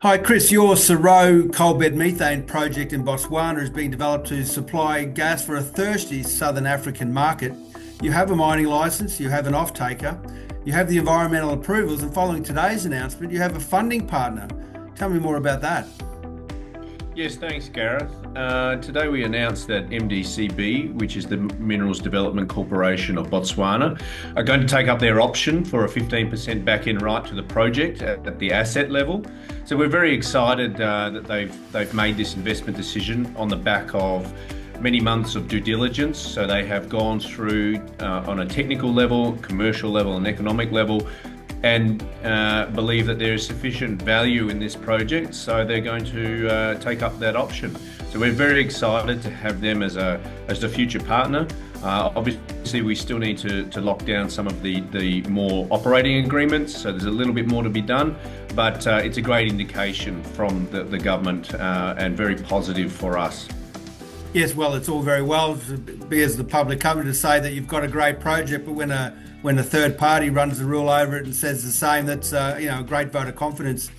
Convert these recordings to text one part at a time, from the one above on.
Hi Chris, your Serowe coal bed methane project in Botswana is being developed to supply gas for a thirsty southern African market. You have a mining license, you have an off-taker, you have the environmental approvals, and following today's announcement, you have a funding partner. Tell me more about that. Yes, thanks, Gareth. Today we announced that MDCB, which is the Minerals Development Corporation of Botswana, are going to take up their option for a 15% back-end right to the project at the asset level. So we're very excited that they've made this investment decision on the back of many months of due diligence. So they have gone through on a technical level, commercial level, and economic level, and believe that there is sufficient value in this project, so they're going to take up that option. So we're very excited to have them as the future partner. Obviously, we still need to lock down some of the more operating agreements, so there's a little bit more to be done, but it's a great indication from the government and very positive for us. Yes, well, it's all very well to be as the public company to say that you've got a great project, but when a third party runs the rule over it and says the same, that's a great vote of confidence.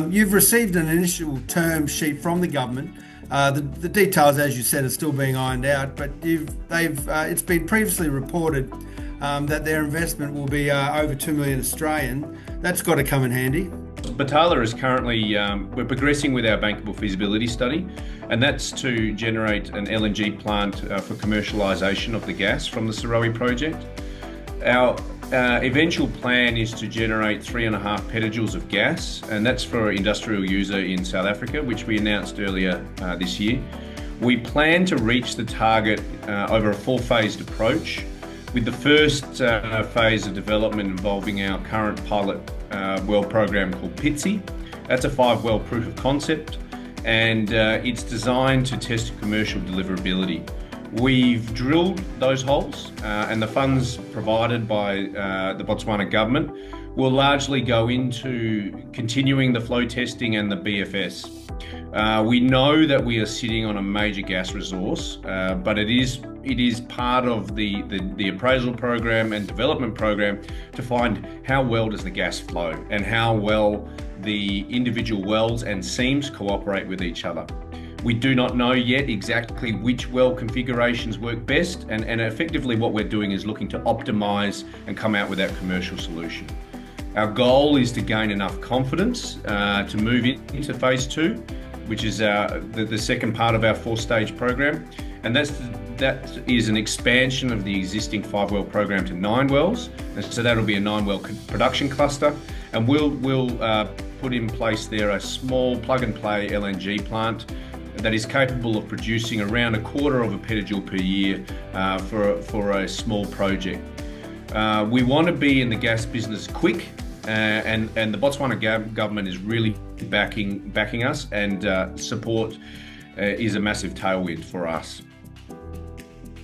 You've received an initial term sheet from the government. The details, as you said, are still being ironed out, but it's been previously reported that their investment will be over 2 million Australian. That's got to come in handy. Batala is currently, we're progressing with our bankable feasibility study, and that's to generate an LNG plant for commercialisation of the gas from the Serowe project. Our eventual plan is to generate 3.5 petajoules of gas, and that's for an industrial user in South Africa, which we announced earlier this year. We plan to reach the target over a four-phased approach, with the first phase of development involving our current pilot well program called PITSI. That's a 5-well proof of concept, and it's designed to test commercial deliverability. We've drilled those holes, and the funds provided by the Botswana government will largely go into continuing the flow testing and the BFS. We know that we are sitting on a major gas resource, but it is part of the appraisal program and development program to find how well does the gas flow and how well the individual wells and seams cooperate with each other. We do not know yet exactly which well configurations work best, and effectively what we're doing is looking to optimize and come out with that commercial solution. Our goal is to gain enough confidence to move into phase 2, which is the second part of our 4-stage program, and that is an expansion of the existing 5-well program to 9 wells, and so that'll be a 9-well production cluster, and we'll put in place there a small plug-and-play LNG plant that is capable of producing around 1/4 of a petajoule per year for a small project. We want to be in the gas business quick, and the Botswana government is really backing us, and support is a massive tailwind for us.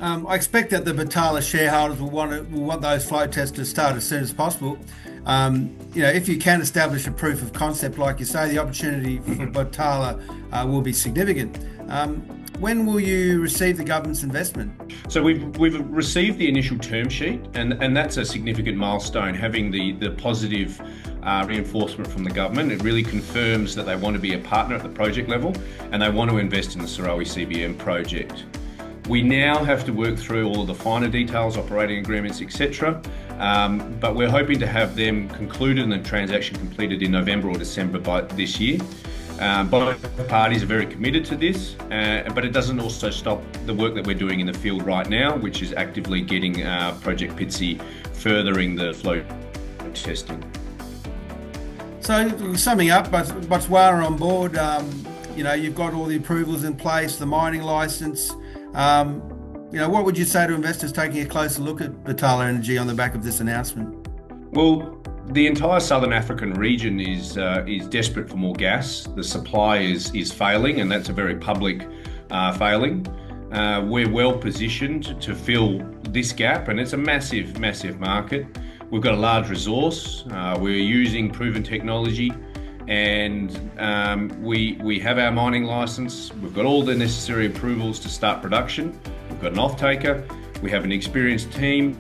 I expect that the Batala shareholders will want those flow tests to start as soon as possible. If you can establish a proof of concept, like you say, the opportunity for Batala will be significant. When will you receive the government's investment? So we've received the initial term sheet, and that's a significant milestone, having the positive reinforcement from the government. It really confirms that they want to be a partner at the project level, and they want to invest in the Serowe CBM project. We now have to work through all of the finer details, operating agreements, etc. But we're hoping to have them concluded and the transaction completed in November or December by this year. Both parties are very committed to this, but it doesn't also stop the work that we're doing in the field right now, which is actively getting Project PITSI furthering the flow testing. So, summing up, Botswana on board. You've got all the approvals in place, the mining license. What would you say to investors taking a closer look at Batala Energy on the back of this announcement? Well, the entire Southern African region is desperate for more gas. The supply is failing, and that's a very public failing. We're well positioned to fill this gap, and it's a massive, massive market. We've got a large resource. We're using proven technology, and we have our mining license. We've got all the necessary approvals to start production. We've got an off-taker. We have an experienced team.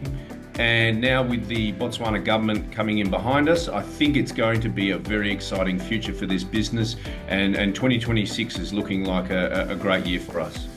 And now with the Botswana government coming in behind us, I think it's going to be a very exciting future for this business, and 2026 is looking like a great year for us.